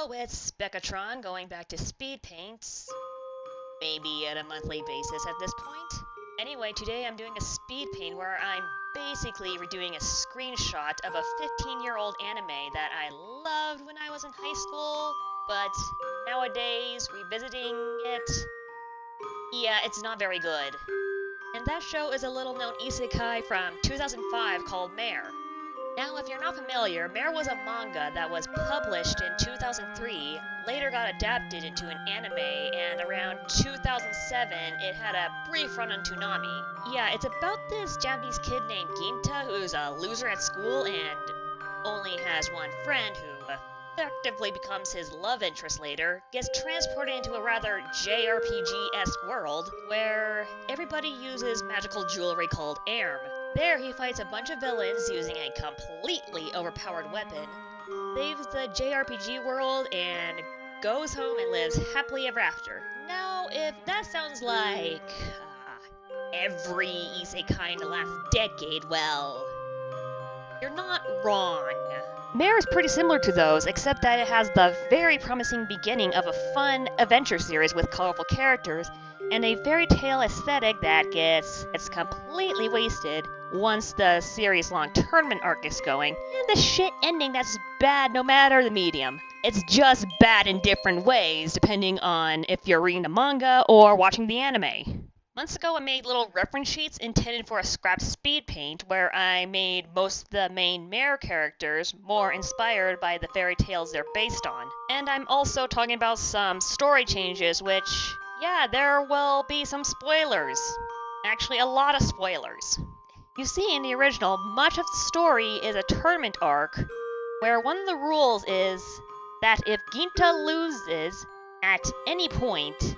Hello, it's Beccatron going back to speed paints, maybe at a monthly basis at this point. Anyway, today I'm doing a speed paint where I'm basically redoing a screenshot of a 15-year-old anime that I loved when I was in high school, but nowadays, revisiting it, yeah, it's not very good. And that show is a little-known isekai from 2005 called Mare. Now, if you're not familiar, Mare was a manga that was published in 2003, later got adapted into an anime, and around 2007, it had a brief run on Toonami. Yeah, it's about this Japanese kid named Ginta who's a loser at school and only has one friend who effectively becomes his love interest later, gets transported into a rather JRPG-esque world where everybody uses magical jewelry called Airm. There, he fights a bunch of villains using a completely overpowered weapon, saves the JRPG world, and goes home and lives happily ever after. Now, if that sounds like every isekai in the last decade, well, you're not wrong. Mare is pretty similar to those, except that it has the very promising beginning of a fun adventure series with colorful characters, and a fairy tale aesthetic that gets completely wasted once the series-long tournament arc is going, and the shit ending that's bad no matter the medium. It's just bad in different ways, depending on if you're reading the manga or watching the anime. Months ago, I made little reference sheets intended for a scrap speed paint where I made most of the main Mare characters more inspired by the fairy tales they're based on. And I'm also talking about some story changes which, yeah, there will be some spoilers. Actually, a lot of spoilers. You see, in the original, much of the story is a tournament arc where one of the rules is that if Ginta loses at any point,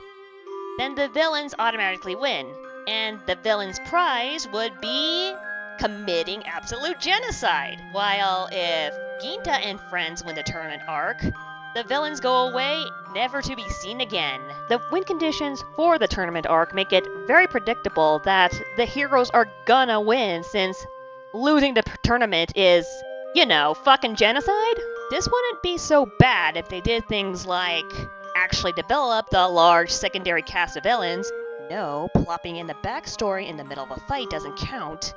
then the villains automatically win, and the villain's prize would be committing absolute genocide. While if Ginta and friends win the tournament arc, the villains go away, never to be seen again. The win conditions for the tournament arc make it very predictable that the heroes are gonna win, since losing the tournament is, you know, fucking genocide? This wouldn't be so bad if they did things like actually develop the large secondary cast of villains. No, plopping in the backstory in the middle of a fight doesn't count.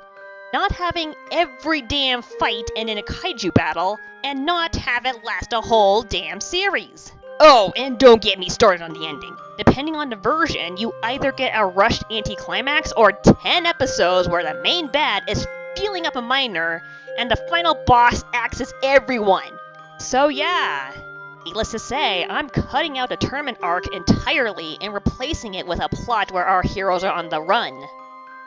Not having every damn fight end in a kaiju battle, and not have it last a whole damn series. Oh, and don't get me started on the ending. Depending on the version, you either get a rushed anticlimax or 10 episodes where the main bad is feeling up a minor, and the final boss axes everyone. So yeah, needless to say, I'm cutting out the tournament arc entirely and replacing it with a plot where our heroes are on the run.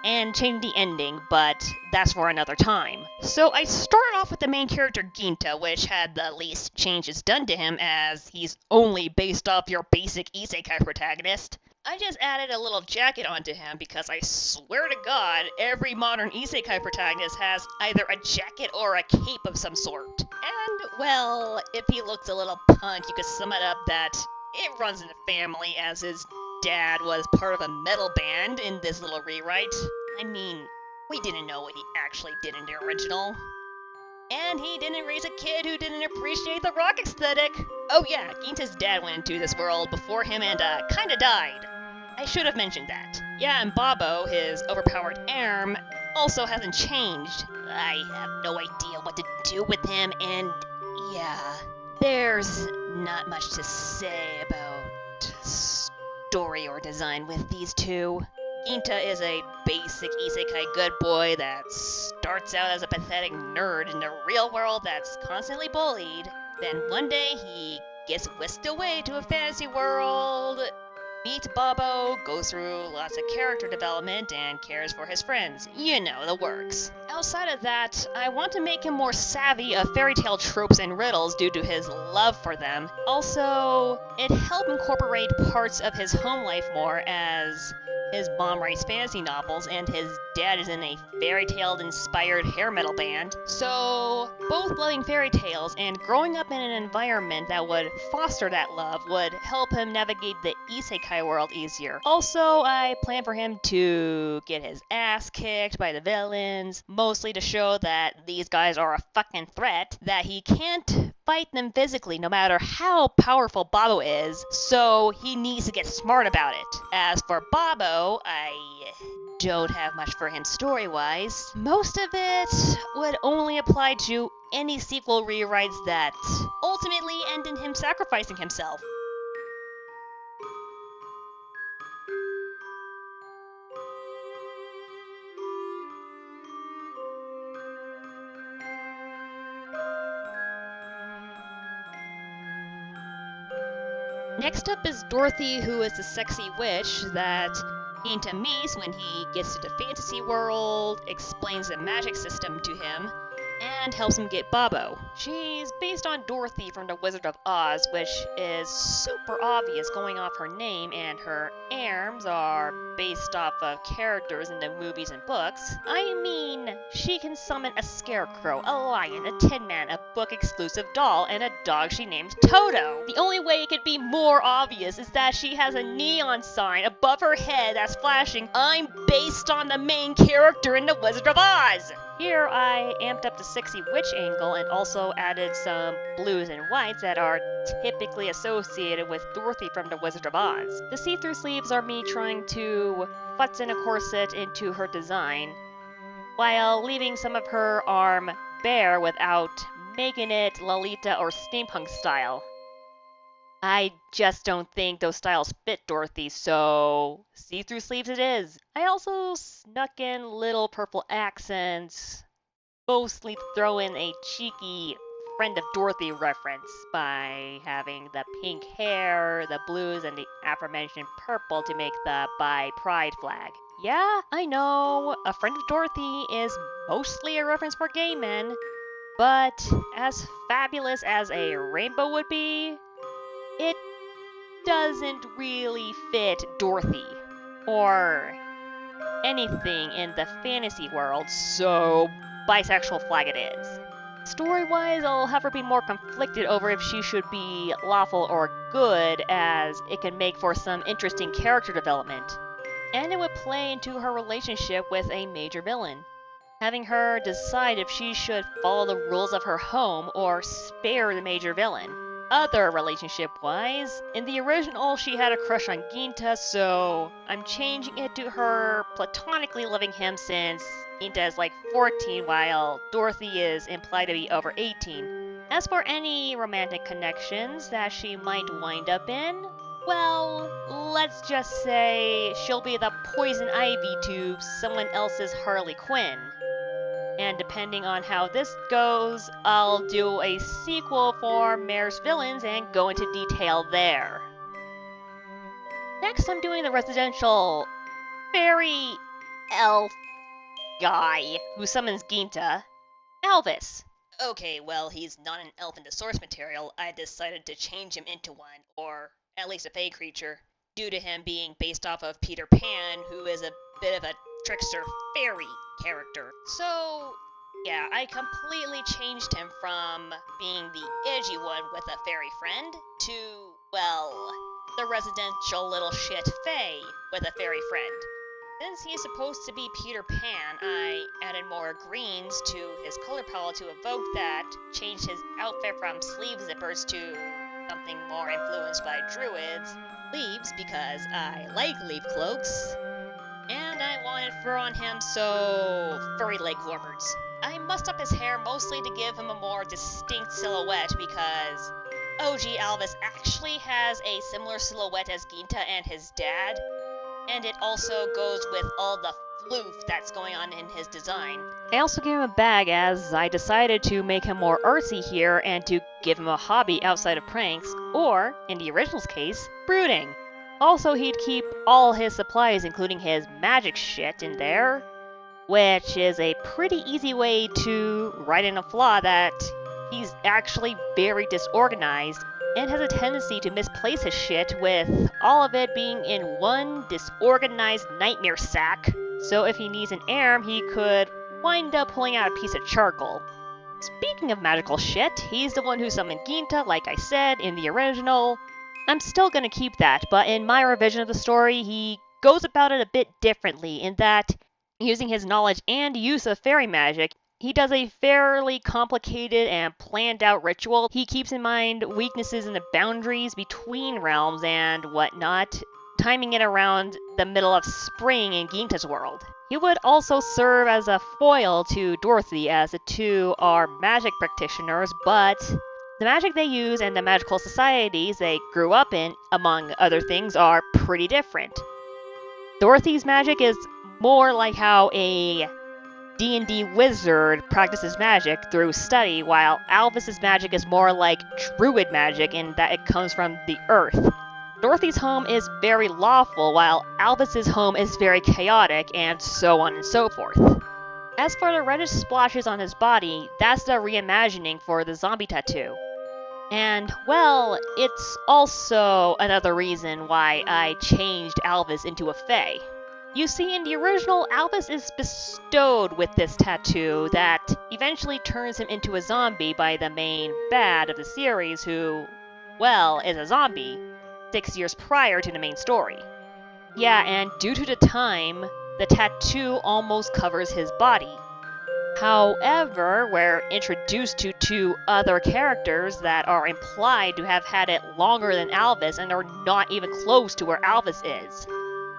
And changing the ending, but that's for another time. So I started off with the main character Ginta, which had the least changes done to him as he's only based off your basic isekai protagonist. I just added a little jacket onto him because I swear to God, every modern isekai protagonist has either a jacket or a cape of some sort. And, well, if he looks a little punk, you could sum it up that it runs in the family, as his dad was part of a metal band in this little rewrite. I mean, we didn't know what he actually did in the original. And he didn't raise a kid who didn't appreciate the rock aesthetic. Oh yeah, Ginta's dad went into this world before him and kinda died. I should have mentioned that. Yeah, and Babo, his overpowered Airm, also hasn't changed. I have no idea what to do with him, and yeah, there's not much to say about story or design with these two. Ginta is a basic isekai good boy that starts out as a pathetic nerd in the real world that's constantly bullied. Then one day he gets whisked away to a fantasy world, meets Babo, goes through lots of character development, and cares for his friends. You know, the works. Outside of that, I want to make him more savvy of fairy tale tropes and riddles due to his love for them. Also, it helped incorporate parts of his home life more, as his mom writes fantasy novels and his dad is in a fairy tale inspired hair metal band. So, both loving fairy tales and growing up in an environment that would foster that love would help him navigate the isekai world easier. Also, I plan for him to get his ass kicked by the villains, mostly to show that these guys are a fucking threat, that he can't fight them physically no matter how powerful Babbo is, so he needs to get smart about it. As for Babbo, I don't have much for him story-wise. Most of it would only apply to any sequel rewrites that ultimately end in him sacrificing himself. Next up is Dorothy, who is the sexy witch that Ginta meets when he gets to the fantasy world, explains the magic system to him, and helps him get Babbo. She's based on Dorothy from The Wizard of Oz, which is super obvious going off her name, and her arms are based off of characters in the movies and books. I mean, she can summon a scarecrow, a lion, a tin man, a book-exclusive doll, and a dog she named Toto. The only way it could be more obvious is that she has a neon sign above her head that's flashing, "I'm based on the main character in The Wizard of Oz!" Here I amped up the sexy witch angle and also added some blues and whites that are typically associated with Dorothy from The Wizard of Oz. The see-through sleeves are me trying to futz in a corset into her design, while leaving some of her arm bare without making it Lolita or steampunk style. I just don't think those styles fit Dorothy, so see-through sleeves it is. I also snuck in little purple accents, mostly throw in a cheeky friend of Dorothy reference by having the pink hair, the blues, and the aforementioned purple to make the bi pride flag. Yeah, I know, a friend of Dorothy is mostly a reference for gay men, but as fabulous as a rainbow would be, it doesn't really fit Dorothy or anything in the fantasy world, so bisexual flag it is. Story-wise, I'll have her be more conflicted over if she should be lawful or good, as it can make for some interesting character development. And it would play into her relationship with a major villain, having her decide if she should follow the rules of her home or spare the major villain. Other relationship-wise, in the original she had a crush on Ginta, so I'm changing it to her platonically loving him since Ginta is like 14 while Dorothy is implied to be over 18. As for any romantic connections that she might wind up in, well, let's just say she'll be the poison ivy to someone else's Harley Quinn. And depending on how this goes, I'll do a sequel for Mare's Villains and go into detail there. Next, I'm doing the residential fairy elf guy who summons Ginta, Elvis. Okay, well, he's not an elf in the source material. I decided to change him into one, or at least a fey creature, due to him being based off of Peter Pan, who is a bit of a trickster fairy character. So, yeah, I completely changed him from being the edgy one with a fairy friend to, well, the residential little shit fae with a fairy friend. Since he's supposed to be Peter Pan, I added more greens to his color palette to evoke that, changed his outfit from sleeve zippers to something more influenced by druids, leaves because I like leaf cloaks, and I wanted fur on him, so furry leg warmers. I mussed up his hair mostly to give him a more distinct silhouette because OG Elvis actually has a similar silhouette as Ginta and his dad, and it also goes with all the floof that's going on in his design. I also gave him a bag as I decided to make him more artsy here and to give him a hobby outside of pranks, or, in the original's case, brooding. Also, he'd keep all his supplies, including his magic shit, in there, which is a pretty easy way to write in a flaw that he's actually very disorganized and has a tendency to misplace his shit, with all of it being in one disorganized nightmare sack. So if he needs an arm, he could wind up pulling out a piece of charcoal. Speaking of magical shit, he's the one who summoned Ginta, like I said, in the original. I'm still gonna keep that, but in my revision of the story, he goes about it a bit differently in that, using his knowledge and use of fairy magic, He does a fairly complicated and planned out ritual. He keeps in mind weaknesses in the boundaries between realms and whatnot, timing it around the middle of spring in Ginta's world. He would also serve as a foil to Dorothy, as the two are magic practitioners, but the magic they use and the magical societies they grew up in, among other things, are pretty different. Dorothy's magic is more like how a D&D wizard practices magic through study, while Alvis's magic is more like druid magic in that it comes from the earth. Dorothy's home is very lawful, while Alvis's home is very chaotic, and so on and so forth. As for the reddish splotches on his body, that's the reimagining for the zombie tattoo. And, well, it's also another reason why I changed Alvis into a fae. You see, in the original, Alvis is bestowed with this tattoo that eventually turns him into a zombie by the main bad of the series who, well, is a zombie 6 years prior to the main story. Yeah, and due to the time, the tattoo almost covers his body. However, we're introduced to two other characters that are implied to have had it longer than Alvis and are not even close to where Alvis is.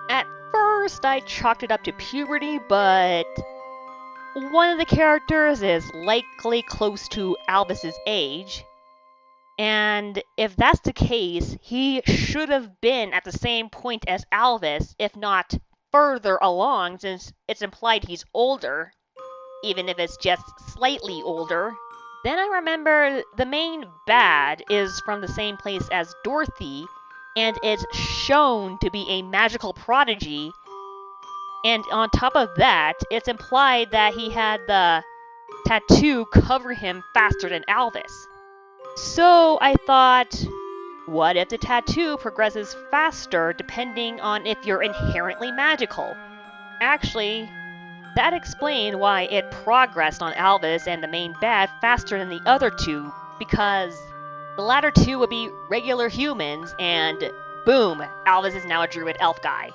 At first, I chalked it up to puberty, but one of the characters is likely close to Alvis's age, and if that's the case, he should have been at the same point as Alvis, if not further along, since it's implied he's older, even if it's just slightly older. Then I remember the main bad is from the same place as Dorothy, and it's shown to be a magical prodigy, and on top of that, it's implied that he had the tattoo cover him faster than Alvis. So I thought, what if the tattoo progresses faster depending on if you're inherently magical? Actually, that explained why it progressed on Alvis and the main bad faster than the other two, because the latter two would be regular humans, and boom, Alvis is now a druid elf guy.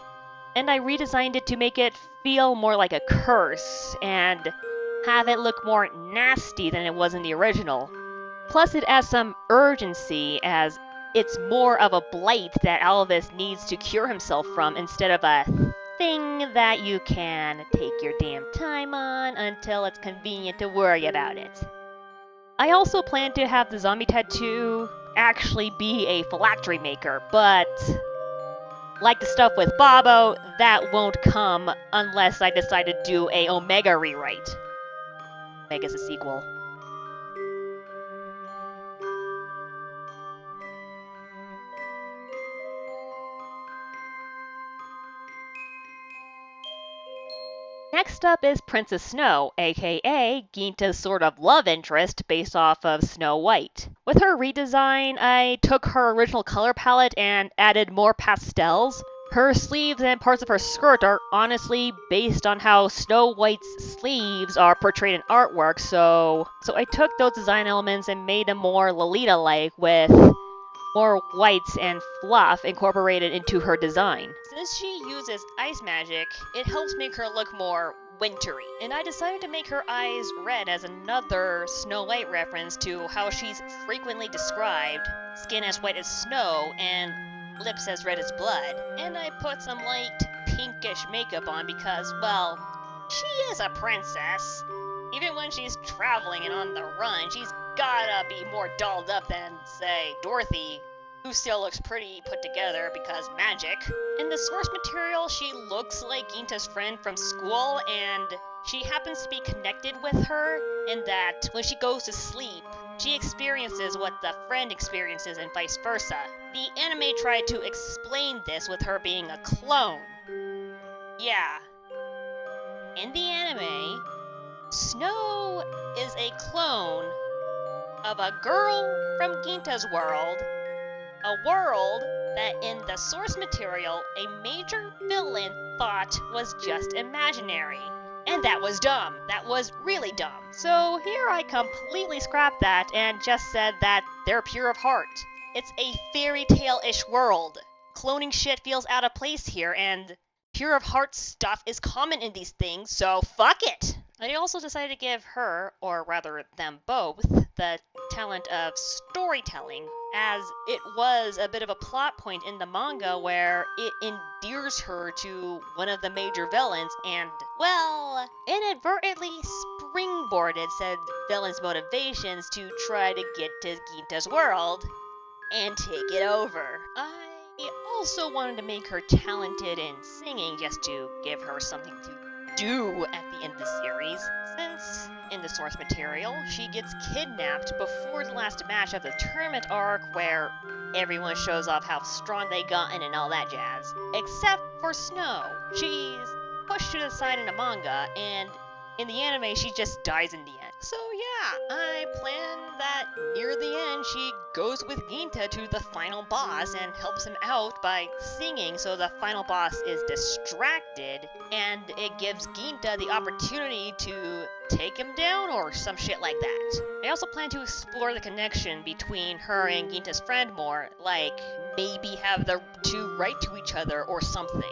And I redesigned it to make it feel more like a curse, and have it look more nasty than it was in the original. Plus it adds some urgency, as it's more of a blight that Alvis needs to cure himself from instead of a thing that you can take your damn time on until it's convenient to worry about it. I also plan to have the zombie tattoo actually be a phylactery maker, but like the stuff with Bobo, that won't come unless I decide to do a Omega rewrite. Omega's a sequel. Next up is Princess Snow, aka Ginta's sort of love interest based off of Snow White. With her redesign, I took her original color palette and added more pastels. Her sleeves and parts of her skirt are honestly based on how Snow White's sleeves are portrayed in artwork, so I took those design elements and made them more Lolita-like with more whites and fluff incorporated into her design. Since she uses ice magic, it helps make her look more wintry. And I decided to make her eyes red as another Snow White reference to how she's frequently described, skin as white as snow and lips as red as blood. And I put some light pinkish makeup on because, well, she is a princess. Even when she's traveling and on the run, she's gotta be more dolled up than, say, Dorothy, who still looks pretty put together because magic. In the source material, she looks like Ginta's friend from school, and she happens to be connected with her in that when she goes to sleep, she experiences what the friend experiences and vice versa. The anime tried to explain this with her being a clone. Yeah. In the anime, Snow is a clone of a girl from Ginta's world, a world that in the source material a major villain thought was just imaginary. And that was dumb. That was really dumb. So here I completely scrapped that and just said that they're pure of heart. It's a fairy tale-ish world. Cloning shit feels out of place here, and pure of heart stuff is common in these things, so fuck it! And he also decided to give her, or rather them both, the talent of storytelling, as it was a bit of a plot point in the manga where it endears her to one of the major villains and, well, inadvertently springboarded said villain's motivations to try to get to Ginta's world and take it over. I also wanted to make her talented in singing just to give her something to do at the end of the series, since in the source material she gets kidnapped before the last match of the tournament arc where everyone shows off how strong they gotten and all that jazz. Except for Snow. She's pushed to the side in the manga, and in the anime she just dies in the end. So yeah, I plan that near the end she goes with Ginta to the final boss and helps him out by singing so the final boss is distracted, and it gives Ginta the opportunity to take him down or some shit like that. I also plan to explore the connection between her and Ginta's friend more, like maybe have the two write to each other or something.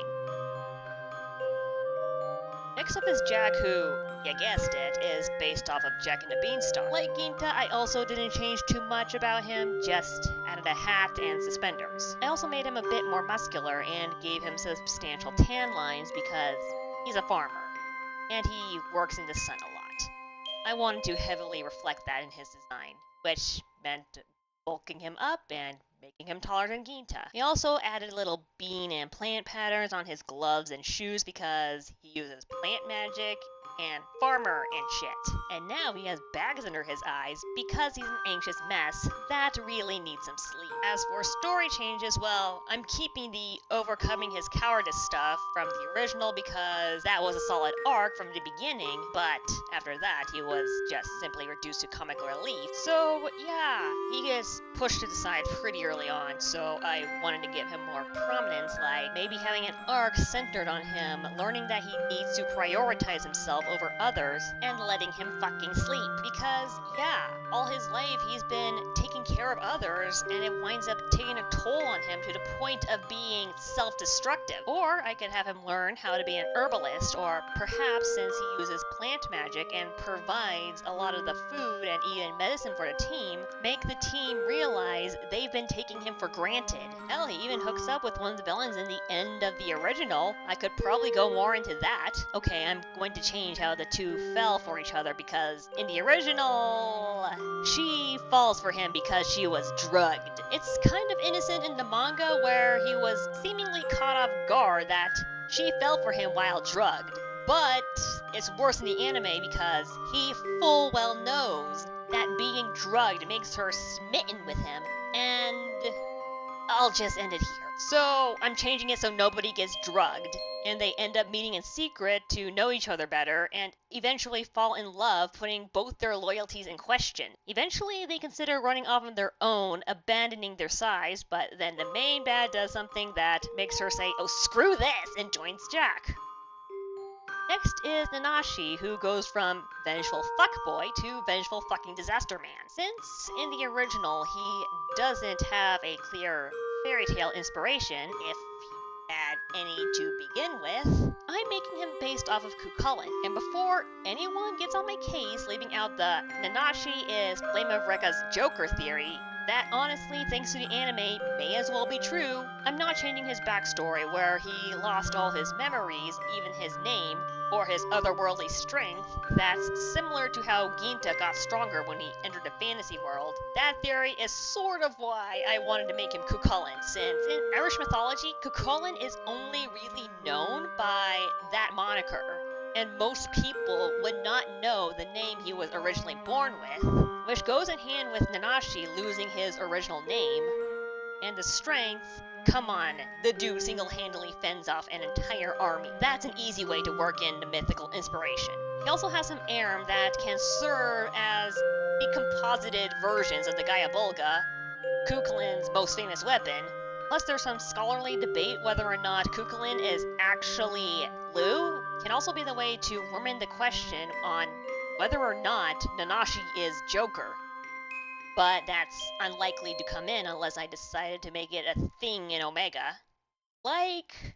Next up is Jack, who, you guessed it, is based off of Jack and the Beanstalk. Like Ginta, I also didn't change too much about him, just added a hat and suspenders. I also made him a bit more muscular and gave him substantial tan lines because he's a farmer, and he works in the sun a lot. I wanted to heavily reflect that in his design, which meant bulking him up and making him taller than Ginta. He also added little bean and plant patterns on his gloves and shoes because he uses plant magic and farmer and shit. And now he has bags under his eyes because he's an anxious mess that really needs some sleep. As for story changes, well, I'm keeping the overcoming his cowardice stuff from the original because that was a solid arc from the beginning, but after that he was just simply reduced to comic relief. So yeah, he gets pushed to the side pretty early on, so I wanted to give him more prominence, like maybe having an arc centered on him learning that he needs to prioritize himself over others and letting him fucking sleep. Because yeah, all his life he's been taking care of others and it winds up taking a toll on him to the point of being self-destructive. Or I could have him learn how to be an herbalist, or perhaps since he uses plant magic and provides a lot of the food and even medicine for the team, make the team realize they've been taking him for granted. Hell, he even hooks up with one of the villains in the end of the original. I could probably go more into that. Okay, I'm going to change how the two fell for each other because in the original, she falls for him because she was drugged. It's kind of innocent in the manga where he was seemingly caught off guard that she fell for him while drugged. But it's worse in the anime because he full well knows that being drugged makes her smitten with him, and I'll just end it here. So I'm changing it so nobody gets drugged, and they end up meeting in secret to know each other better, and eventually fall in love, putting both their loyalties in question. Eventually, they consider running off on their own, abandoning their size, but then the main bad does something that makes her say, oh screw this, and joins Jack. Next is Nanashi, who goes from vengeful fuckboy to vengeful fucking disaster man. Since in the original he doesn't have a clear fairy tale inspiration, if he had any to begin with, I'm making him based off of Cucullin. And before anyone gets on my case leaving out the Nanashi is Flame of Rekka's Joker theory, that honestly, thanks to the anime, may as well be true. I'm not changing his backstory where he lost all his memories, even his name, or his otherworldly strength. That's similar to how Ginta got stronger when he entered the fantasy world. That theory is sort of why I wanted to make him Cucullin, since in Irish mythology, Cucullin is only really known by that moniker, and most people would not know the name he was originally born with, which goes in hand with Nanashi losing his original name, and the strength. Come on, the dude single-handedly fends off an entire army. That's an easy way to work in the mythical inspiration. He also has some arm that can serve as decomposited versions of the Gaia-Volga, Cucullin's most famous weapon. Plus there's some scholarly debate whether or not Cucullin is actually Lu. Can also be the way to worm in the question on whether or not Nanashi is Joker. But that's unlikely to come in unless I decided to make it a thing in Omega. Like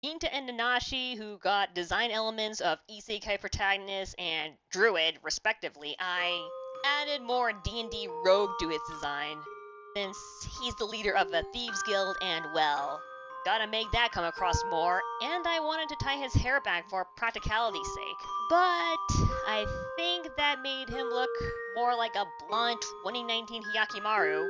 Ginta and Nanashi, who got design elements of isekai protagonist and druid, respectively, I added more D&D rogue to his design, since he's the leader of a thieves guild and, well, gotta make that come across more, and I wanted to tie his hair back for practicality's sake. But I think that made him look more like a blonde 2019 Hyakimaru.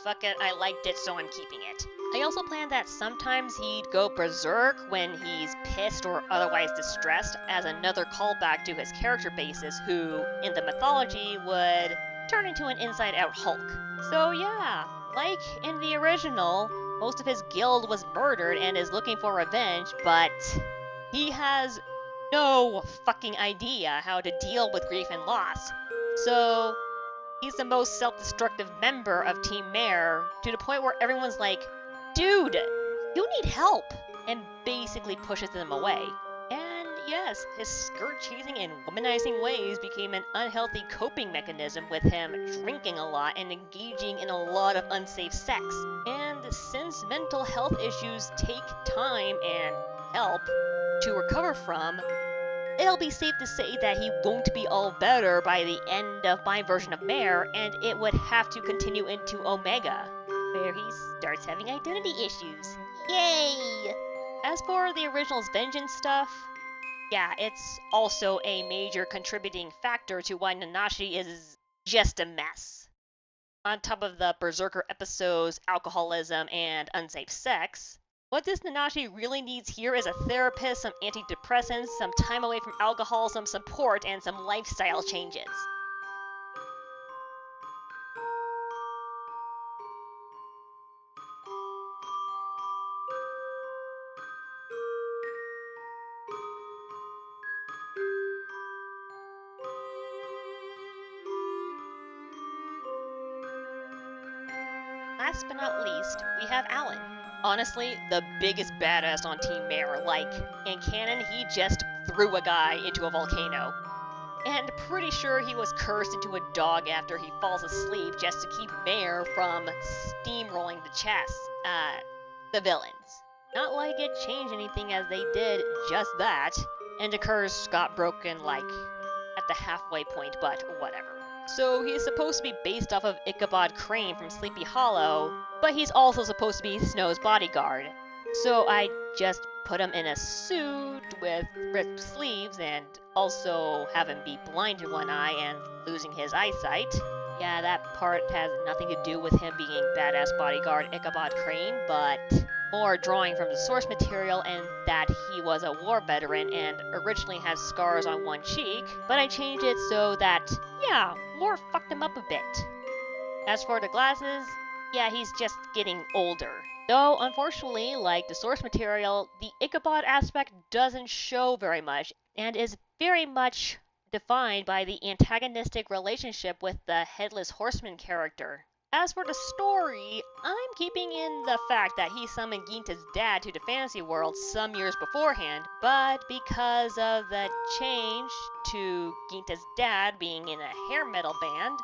Fuck it, I liked it, so I'm keeping it. I also planned that sometimes he'd go berserk when he's pissed or otherwise distressed, as another callback to his character basis, who, in the mythology, would turn into an inside-out Hulk. So yeah, like in the original, most of his guild was murdered and is looking for revenge, but he has no fucking idea how to deal with grief and loss. So he's the most self-destructive member of Team Mare, to the point where everyone's like, dude, you need help, and basically pushes them away. And yes, his skirt-chasing and womanizing ways became an unhealthy coping mechanism, with him drinking a lot and engaging in a lot of unsafe sex. And since mental health issues take time and help to recover from, it'll be safe to say that he won't be all better by the end of my version of Mare, and it would have to continue into Omega, where he starts having identity issues. Yay! As for the original's vengeance stuff, yeah, it's also a major contributing factor to why Nanashi is just a mess. On top of the Berserker episodes, alcoholism, and unsafe sex, what this Nanashi really needs here is a therapist, some antidepressants, some time away from alcohol, some support, and some lifestyle changes. Last but not least, we have Alan. Honestly, the biggest badass on Team Mare. Like, in canon, he just threw a guy into a volcano. And pretty sure he was cursed into a dog after he falls asleep, just to keep Mare from steamrolling the villains. Not like it changed anything, as they did just that, and the curse got broken like at the halfway point, but whatever. So he's supposed to be based off of Ichabod Crane from Sleepy Hollow, but he's also supposed to be Snow's bodyguard. So I just put him in a suit with ripped sleeves, and also have him be blind in one eye and losing his eyesight. Yeah, that part has nothing to do with him being badass bodyguard Ichabod Crane, but more drawing from the source material, and that he was a war veteran and originally has scars on one cheek, but I changed it so that, yeah, more fucked him up a bit. As for the glasses, yeah, he's just getting older. Though, unfortunately, like the source material, the Ichabod aspect doesn't show very much, and is very much defined by the antagonistic relationship with the Headless Horseman character. As for the story, I'm keeping in the fact that he summoned Ginta's dad to the fantasy world some years beforehand, but because of the change to Ginta's dad being in a hair metal band,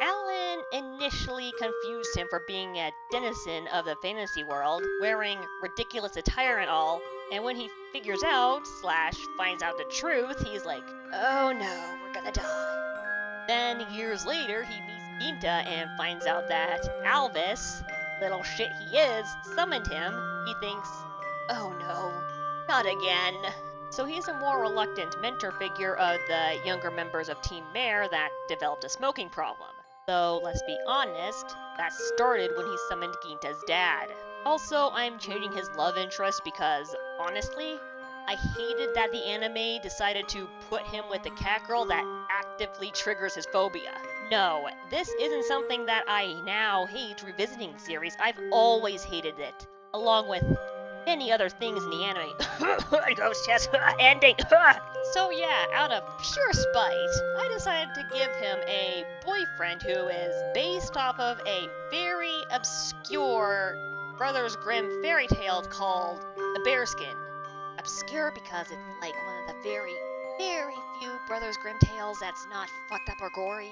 Alan initially confused him for being a denizen of the fantasy world, wearing ridiculous attire and all, and when he figures out, slash, finds out the truth, he's like, oh no, we're gonna die. Then, years later, he meets Ginta and finds out that Alvis, little shit he is, summoned him. He thinks, oh no, not again. So he's a more reluctant mentor figure of the younger members of Team Mare that developed a smoking problem. Though, let's be honest, that started when he summoned Ginta's dad. Also, I'm changing his love interest because, honestly, I hated that the anime decided to put him with the cat girl that actively triggers his phobia. No, this isn't something that I now hate revisiting the series. I've always hated it, along with many other things in the anime. Ghost chest ending. So yeah, out of pure spite, I decided to give him a boyfriend who is based off of a very obscure Brothers Grimm fairy tale called The Bearskin. Obscure because it's like one of the very, very few Brothers Grimm tales that's not fucked up or gory.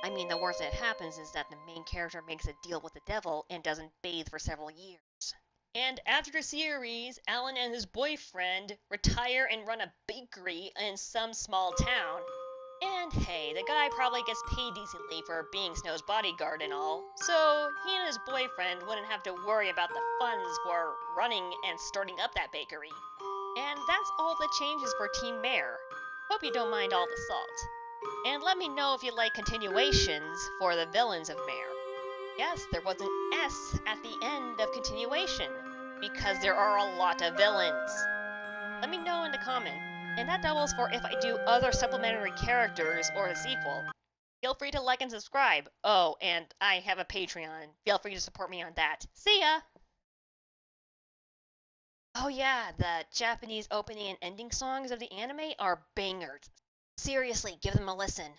I mean, the worst that happens is that the main character makes a deal with the devil and doesn't bathe for several years. And after the series, Alan and his boyfriend retire and run a bakery in some small town. And hey, the guy probably gets paid decently for being Snow's bodyguard and all, so he and his boyfriend wouldn't have to worry about the funds for running and starting up that bakery. And that's all the changes for Team Mare. Hope you don't mind all the salt. And let me know if you like continuations for the villains of Mare. Yes, there was an S at the end of continuation, because there are a lot of villains. Let me know in the comment, and that doubles for if I do other supplementary characters or a sequel. Feel free to like and subscribe. Oh, and I have a Patreon. Feel free to support me on that. See ya! Oh yeah, the Japanese opening and ending songs of the anime are bangers. Seriously, give them a listen.